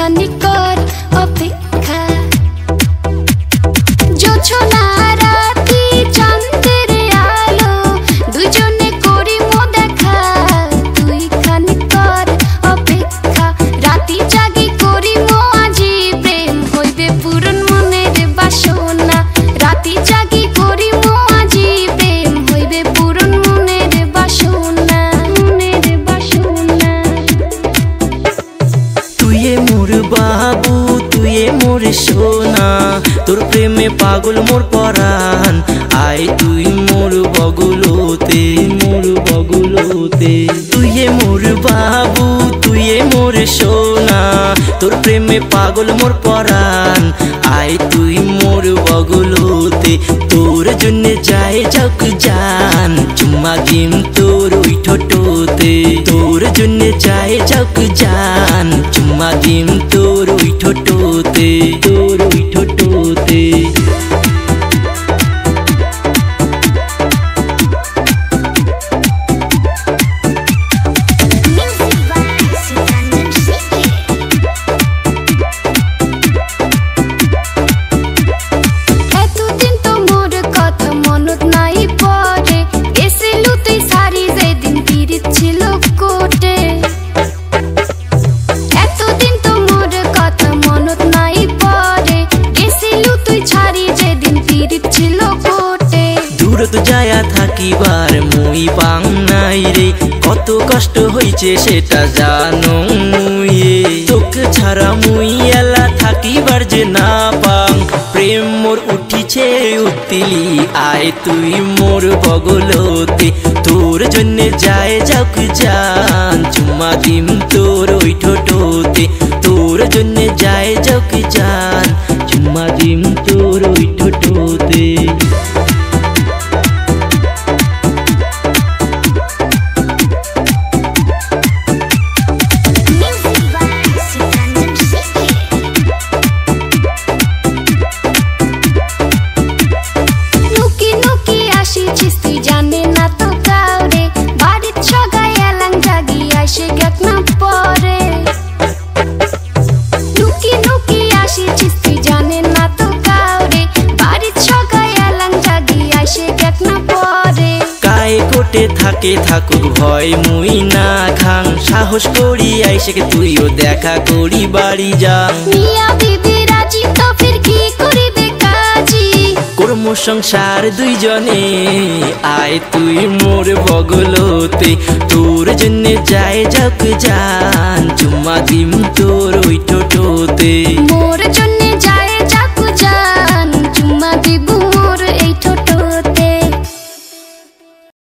खानी कर अपेक्षा जोछना राती चांदेर आलो दुजने करी मो देखा तुई खानी कर अपेक्षा राती जागी करी मो आजी प्रेम हইবে पूरन मनेर बासना राती जागी करी मो आजी प्रेम हইবে पूरन मनेर बासना तुये मोर बाबू तुये मोर सोना तोर प्रेमे पागल मोर परान आय तुई मोर बगुलोते तुये मोर बाबू तुये मोर सोना तोर प्रेमे पागल मोर परान आय तुई मोर बगुलोते तोर जन्ने जाए जग जान चुम्मा दिम तोर ओई ठोटोते तोर जन्ने जाए जग जान चुम्मा दिम तोर ओई ठोटोते दूरत जाया থাকিবার মুই পাং নাই রে কত কষ্ট হইছে সেটা জানো মুই তোকে ছাড়া মুই এলা থাকিবার যে না পাং প্রেম মোর উঠিছে উত্তিলি আয় তুই মোর বগলতে তোর জন্য যায় যাক জান চুম্মা দিম তোর ওই ঠোঁটতে তোর জন্য যায় যাক জান চুম্মা দিম তোর ওই ঠোঁটতে কোটে থাকে থাকুক ভয় মুই না খাং সাহস করি আইসে তুইও দেখা করি বাড়ি যা মিয়া বিবি রাজি তো ফির কি করিবে কাজী কর্ম সংসার দুইজনে আয় তুই মোর বগলতে তোর জন্য যায় যাক জান চুম্মা দিম তোর ওই ঠোঁটতে